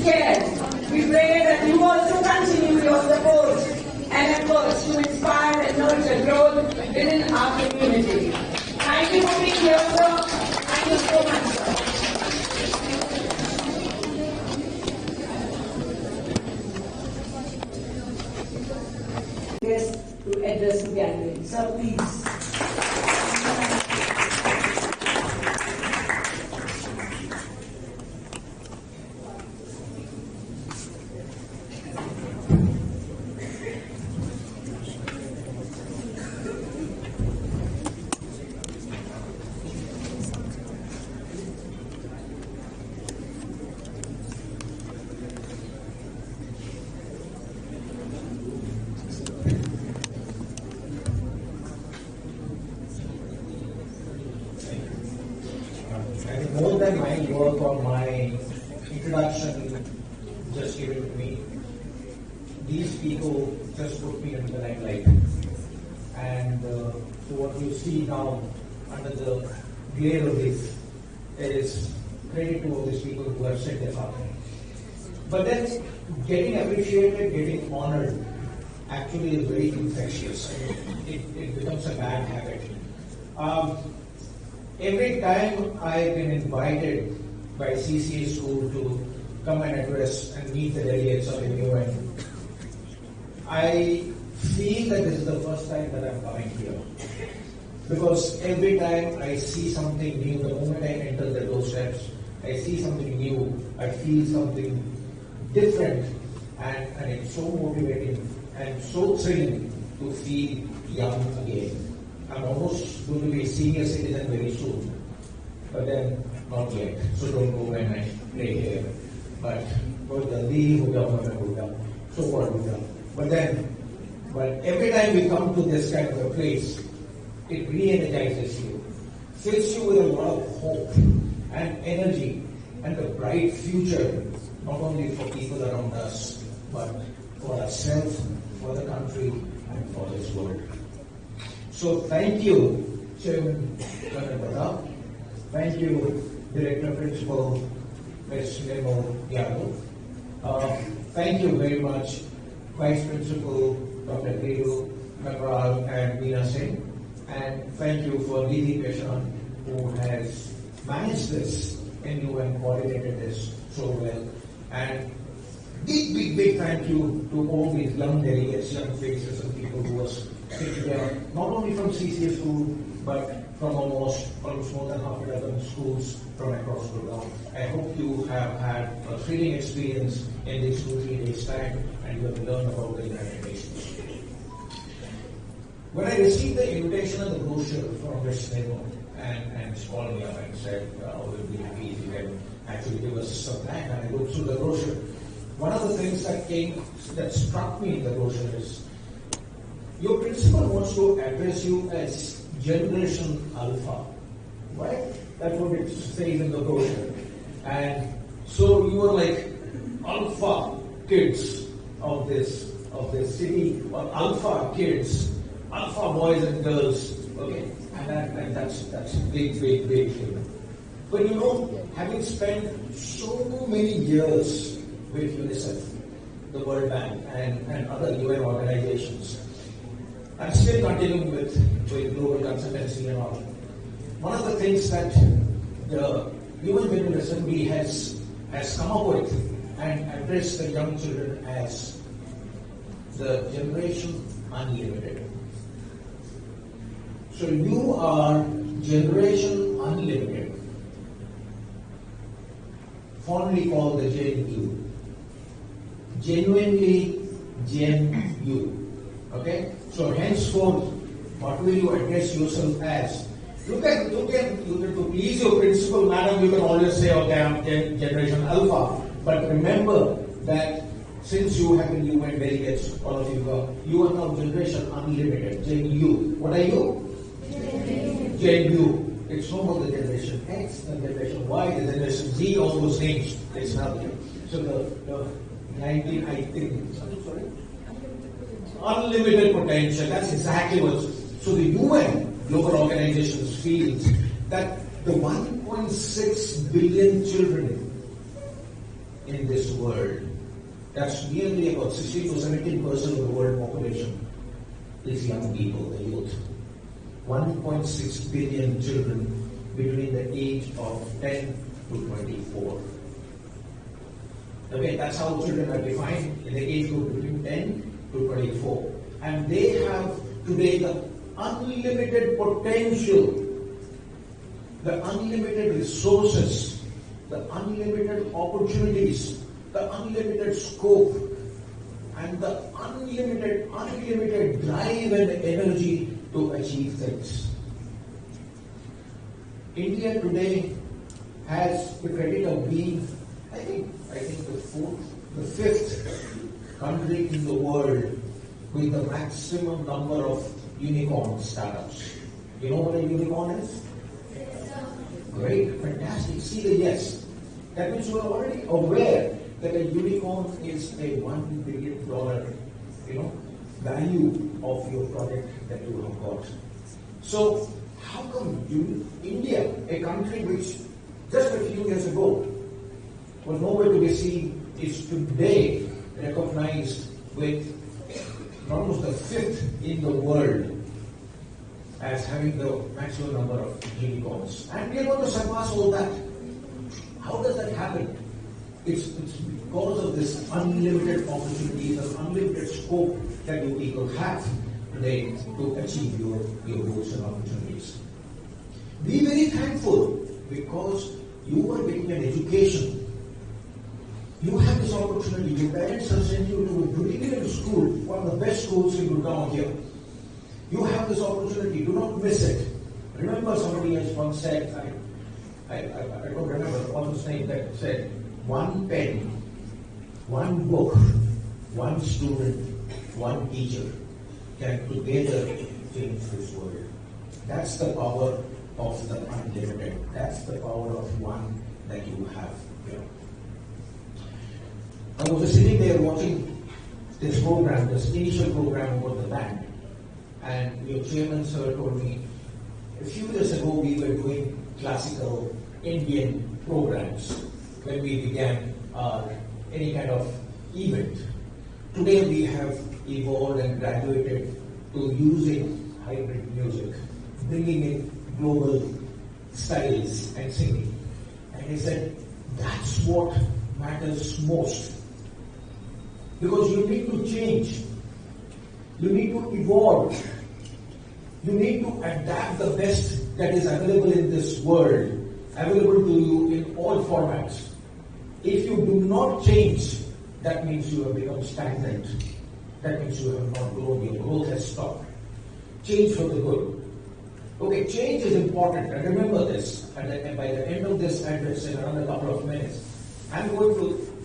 care. We pray that you also continue your support and efforts to inspire and nurture growth within our community. Thank you for being here, sir. Thank you so much, sir. Yes, to address the gathering. Sir, please. More than my work or my introduction just given to me, these people just put me into the limelight. And so what you see now under the glare of this is credit to all these people who have set this up. But then getting appreciated, getting honored actually is very infectious. It becomes a bad habit. Every time I've been invited by CCA school to come and address and meet the delegates of MUN, I feel that this is the first time that I'm coming here. Because every time I see something new, the moment I enter the doorsteps, I see something new, I feel something different, and it's so motivating and so thrilling to feel young again. I'm almost going to be a senior citizen very soon, but then not yet. So don't go when I play here. But so what? But every time we come to this kind of a place, it re-energizes you, fills you with a lot of hope and energy and a bright future, not only for people around us, but for ourselves, for the country, and for this world. So thank you, Chairman Shankar. Thank you, Director Principal Ms. Nemo Yadav. Thank you very much, Vice Principal Dr. Guru Nagral and Meena Singh. And thank you for Didi Peshan, who has managed this and coordinated this so well. And big thank you to all these young delegates, young faces and people who are sitting there, not only from CCA school, but from almost more than half a dozen schools from across the world. I hope you have had a thrilling experience in these 2-3 days' time, and you have learned about the United Nations. When I received the invitation and the brochure from Ms. Nemo and called me up and said, we'll be happy if you can actually give us some time, and I looked through the brochure. One of the things that struck me in the brochure is your principal wants to address you as Generation Alpha, right? That's what it says in the brochure. And so you are like Alpha kids of this city, or Alpha kids, Alpha boys and girls, okay? And that's big thing. But you know, having spent so many years with UNICEF, the World Bank, and other UN organizations, I'm still continuing with global consultancy and all. One of the things that the UN General Assembly has come up with and addressed the young children as the Generation Unlimited. So you are Generation Unlimited, fondly called the Gen U. Genuinely Gen U. Okay? So henceforth, what will you address yourself as? You can to please your principal, madam, you can always say, okay, I'm Generation Alpha. But remember that since you have been UN delegates, all of you are now Generation Unlimited, Gen U. What are you? Gen U. It's no more the Generation X, the Generation Y, the Generation Z, all those names. It's nothing. So the 19, I think, sorry? Unlimited potential. That's exactly what. So the UN global organizations feel that the 1.6 billion children in this world. That's nearly about 16 to 17% of the world population is young people, the youth. 1.6 billion children between the age of 10 to 24. Okay, that's how children are defined in the age group between 10 to 24. And they have today the unlimited potential, the unlimited resources, the unlimited opportunities, the unlimited scope, and the unlimited drive and energy to achieve things. India today has the credit of being, I think the fifth country in the world with the maximum number of unicorn startups. You know what a unicorn is? Great, fantastic. See the yes. That means you are already aware that a unicorn is a $1 billion, value of your product that you have got. So, how come India, a country which just a few years ago was nowhere to be seen, is today recognized with almost the fifth in the world as having the maximum number of unicorns. And we are going to surpass all that. How does that happen? It's because of this unlimited opportunity, this unlimited scope that you people have today to achieve your goals and opportunities. Be very thankful because you are getting an education. You have this opportunity. Your parents have sent you to brilliant school, one of the best schools in Gurgaon here. You have this opportunity. Do not miss it. Remember, somebody has once said, I don't remember the author's name, that said, one pen, one book, one student, one teacher can together change this world. That's the power of the unlimited. That's the power of one that you have here. I was sitting there watching this program, this initial program about the band, and your chairman sir told me, a few years ago we were doing classical Indian programs when we began any kind of event. Today we have evolved and graduated to using hybrid music, bringing in global styles and singing. And he said, that's what matters most. Because you need to change. You need to evolve. You need to adapt the best that is available in this world, available to you in all formats. If you do not change, that means you have become stagnant. That means you have not grown. Your growth has stopped. Change for the good. Okay, change is important. And remember this. And by the end of this address, in another couple of minutes, I'm going to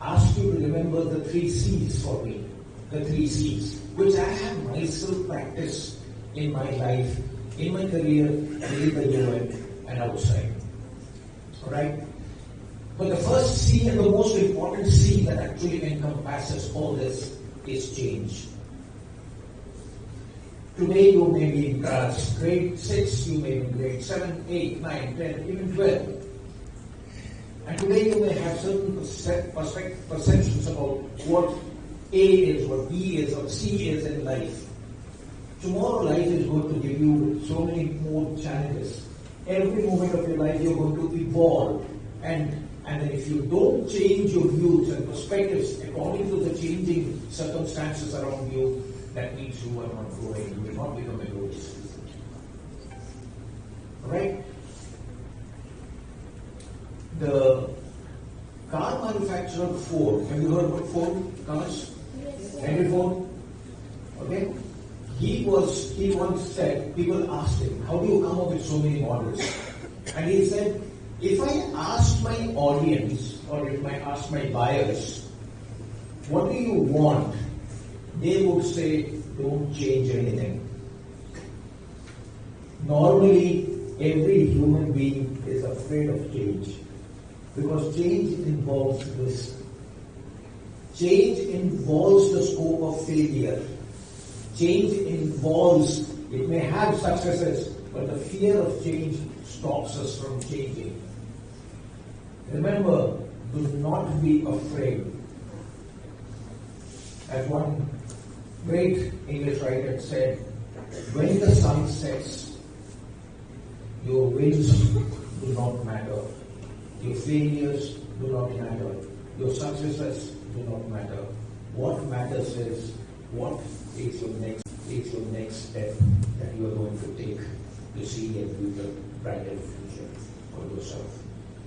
ask you to remember the 3 C's for me. The 3 C's, which I have myself practiced in my life, in my career, within the UN and outside. Alright? But the first C and the most important C that actually encompasses all this is change. Today you may be in grade 6, you may be in grade 7, 8, 9, 10, even 12. And today you may have certain perceptions about what A is, what B is, what C is in life. Tomorrow life is going to give you so many more challenges. Every moment of your life you're going to evolve. And if you don't change your views and perspectives according to the changing circumstances around you, that means you are not growing, you will not become a growth. Alright? The car manufacturer Ford, have you heard about Ford cars? Yes. Henry Ford? Okay? He once said, people asked him, how do you come up with so many models? And he said, if I ask my audience, or if I ask my buyers, what do you want? They would say, don't change anything. Normally, every human being is afraid of change. Because change involves risk. Change involves the scope of failure. Change involves, it may have successes, but the fear of change stops us from changing. Remember, Do not be afraid. As one great English writer said, when the sun sets, your wins do not matter. Your failures do not matter. Your successes do not matter. What matters is what is your next step that you are going to take to see a brighter future for yourself.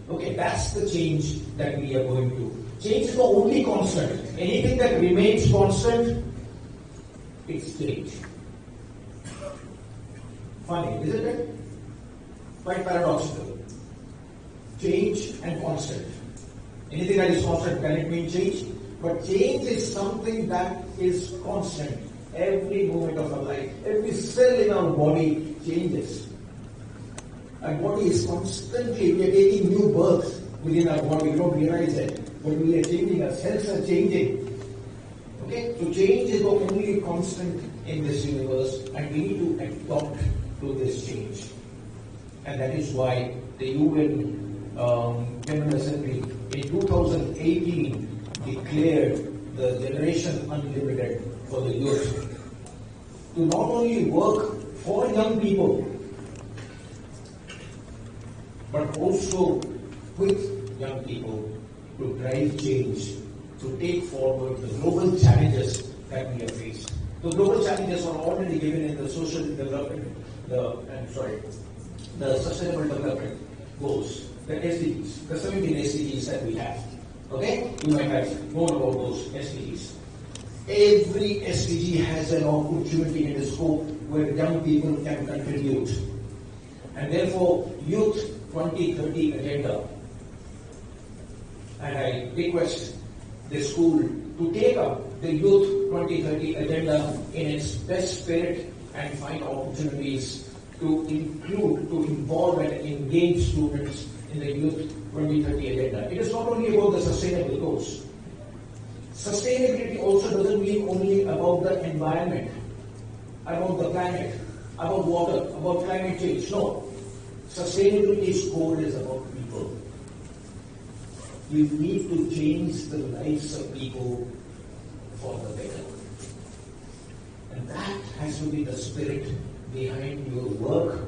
Okay, that's the change that we are going to. Change is the only constant. Anything that remains constant, it's change. Funny, isn't it? Quite paradoxical. Change and constant. Anything that is constant, can it mean change? But change is something that is constant. Every moment of our life, every cell in our body changes. Our body is constantly, we are taking new births within our body. We don't realize it. But we are changing, our cells are changing. Okay? So change is the only constant in this universe, and we need to adopt to this change. And that is why the UN General Assembly in 2018 declared the Generation Unlimited for the youth to not only work for young people, but also with young people to drive change, to take forward the global challenges that we have faced. The global challenges are already given in the social development, the sustainable development goals, the SDGs, the 17 SDGs that we have. Okay? You might have known about those SDGs. Every SDG has an opportunity and a scope where young people can contribute. And therefore, Youth 2030 agenda. And I request the school to take up the Youth 2030 agenda in its best spirit and find opportunities to include, to involve and engage students in the Youth 2030 agenda. It is not only about the sustainable goals. Sustainability also doesn't mean only about the environment, about the planet, about water, about climate change. No. Sustainability's goal is about people. You need to change the lives of people for the better. And that has to be the spirit behind your work,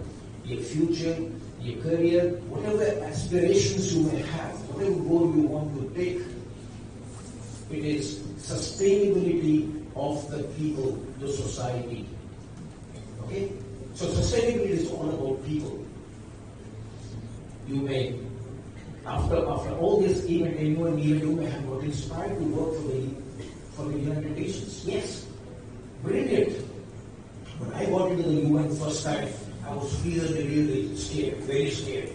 your future, your career, whatever aspirations you may have, whatever goal you want to take. It is sustainability of the people, the society. Okay? So sustainability is all about people. You may, after all this event, MUN event, you may have got inspired to work for the United Nations. Yes, brilliant. When I got into the UN first time, I was really scared, very scared.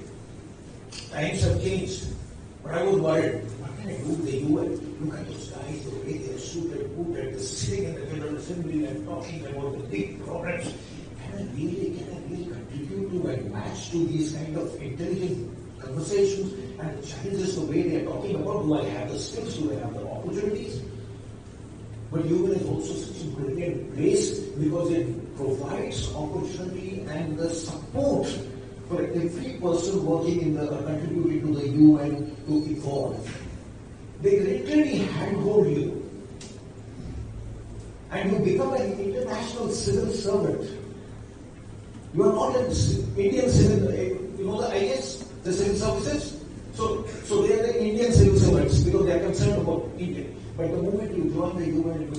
Times have changed, but I was worried. What can I do with the UN? Look at those guys, the way they are suited, booted, they're sitting in the General Assembly and talking about the big programs. Can I really contribute to and match to these kind of intelligent conversations and the challenges the way they are talking about? Do I have the skills? Do I have the opportunities? But UN is also such a brilliant place because it provides opportunity and the support for every person working in the contributing to the UN to evolve. They literally handhold you, and you become an international civil servant. You are not an Indian civil, you know the IS, the civil services? So they are the Indian civil servants because they are concerned about India. But the moment you join the UN and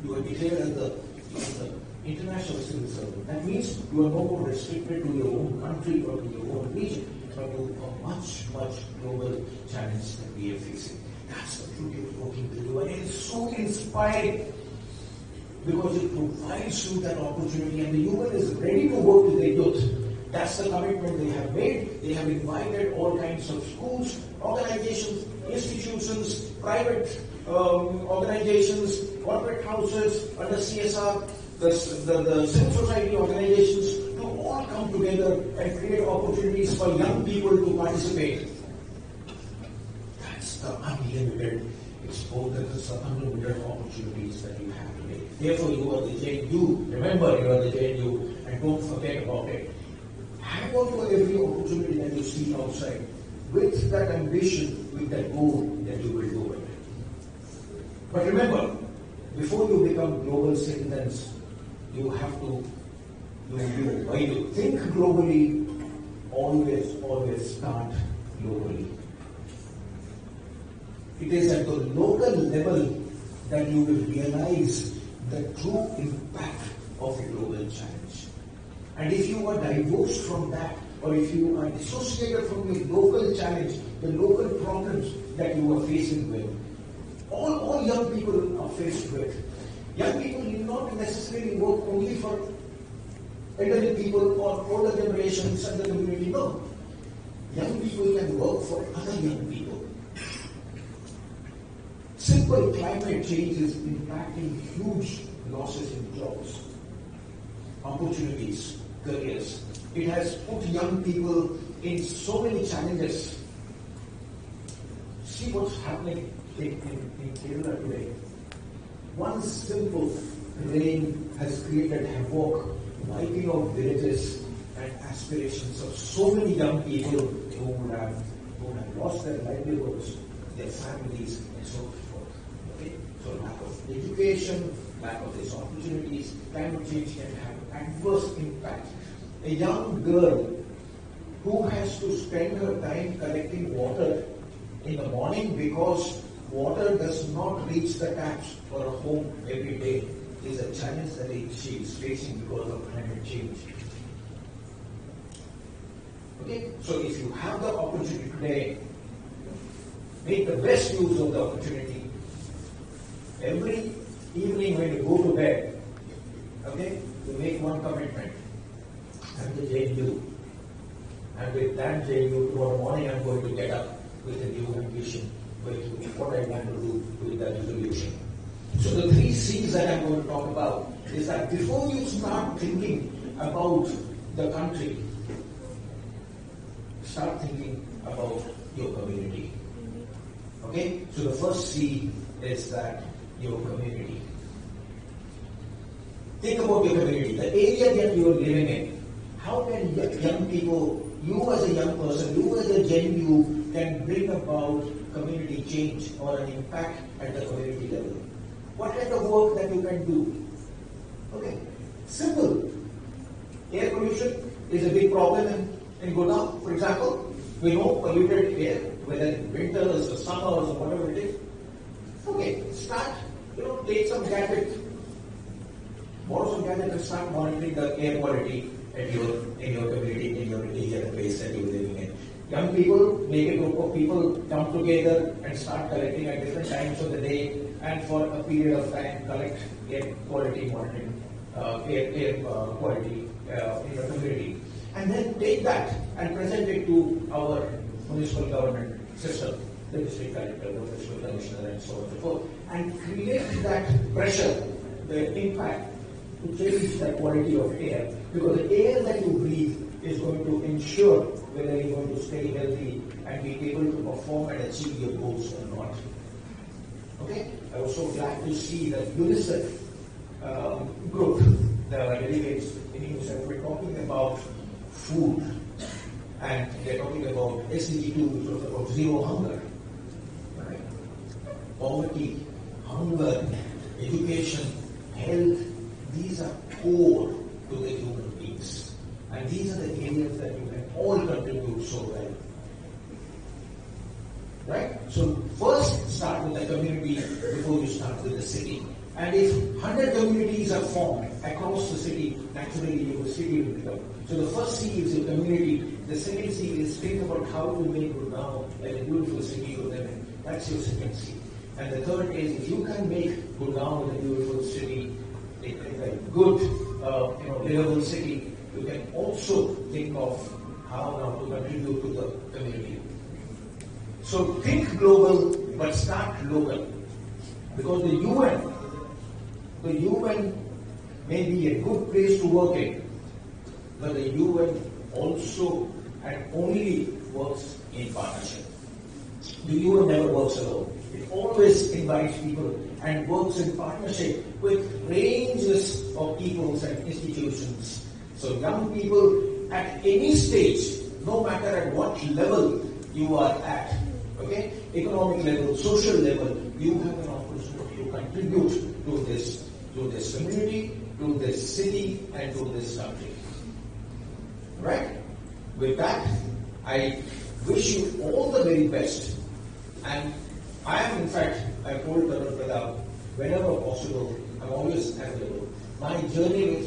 you are declared as the international civil servant. That means you are no more restricted to your own country or to your own region, but to a much global challenge that we are facing. That's the beauty of working with the UN. It is so inspiring because it provides you that opportunity, and the UN is ready to work with the youth. That's the commitment they have made. They have invited all kinds of schools, organizations, institutions, private organizations, corporate houses, under CSR, the civil society organizations to all come together and create opportunities for young people to participate. That's the unlimited exposure, that's the unlimited opportunities that you have today. Therefore, you are the JNU. Remember, you are the JNU, and don't forget about it. Hang on to every opportunity that you see outside with that ambition with the goal that you will do it. But remember, before you become global citizens, you have to why you think globally, always start globally. It is at the local level that you will realize the true impact of a global challenge. And if you are divorced from that, or if you are dissociated from the local challenge, the local problems that you are facing with, all young people are faced with. Young people need not necessarily work only for elderly people or older generations and the community. No. Young people can work for other young people. Simple climate change is impacting huge losses in jobs, opportunities, careers. It has put young people in so many challenges. See what's happening in Kerala today. One simple rain has created havoc, wiping out villages and aspirations of so many young people who have lost their livelihoods, their families, and so forth. Okay? So lack of education, lack of these opportunities, climate change can have adverse impact. A young girl who has to spend her time collecting water in the morning because water does not reach the taps for a home every day is a challenge that she is facing because of climate change. Okay? So if you have the opportunity today, make the best use of the opportunity. Every evening when you go to bed, okay, you make one commitment. I'm the JNU. And with that JNU, tomorrow morning I'm going to get up with a new ambition, with what I want to do with that resolution. So the 3 C's that I'm going to talk about is that before you start thinking about the country, start thinking about your community. Okay? So the first C is that your community. Think about your community, the area that you are living in. How can young people, you as a young person, you as a Gen U, can bring about community change or an impact at the community level? What kind of work that you can do? Okay, simple. Air pollution is a big problem in Gurgaon, for example. We know polluted air, whether in winters or summers or whatever it is. Okay, start, take some gadget, borrow some gadget and start monitoring the air quality in your community, in your area, the place that you're living in. Young people, make a group of people come together and start collecting at different times of the day and for a period of time collect air quality monitoring, air quality in your community. And then take that and present it to our municipal government system, the district collector, the municipal commissioner, and so on and so forth, and create that pressure, the impact to change the quality of air. Because the air that you breathe is going to ensure whether you're going to stay healthy and be able to perform and achieve your goals or not. Okay? I was so glad to see that UNICEF group, the delegates in UNICEF, were talking about food. And they're talking about SDG 2, which was about zero hunger. Right? Poverty, hunger, education, health, these are core to the human beings. And these are the areas that you can all contribute so well. Right? So first start with the community before you start with the city. And if 100 communities are formed across the city, naturally your city will become. So the first C is your community. The second C is think about how to make Gurgaon like a beautiful city to live in. That's your second C. And the third is if you can make Gurgaon a beautiful city, a good, livable city, you can also think of how now to contribute to the community. So think global, but start local. Because the UN may be a good place to work in, but the UN also and only works in partnership. The UN never works alone. It always invites people and works in partnership with ranges of peoples and institutions. So young people at any stage, no matter at what level you are at, Okay? Economic level, social level, you have an opportunity to contribute to this community, to this city, and to this country. Right? With that, I wish you all the very best. And I am, in fact, I told Tarun Pradap, whenever possible, I'm always available. My journey with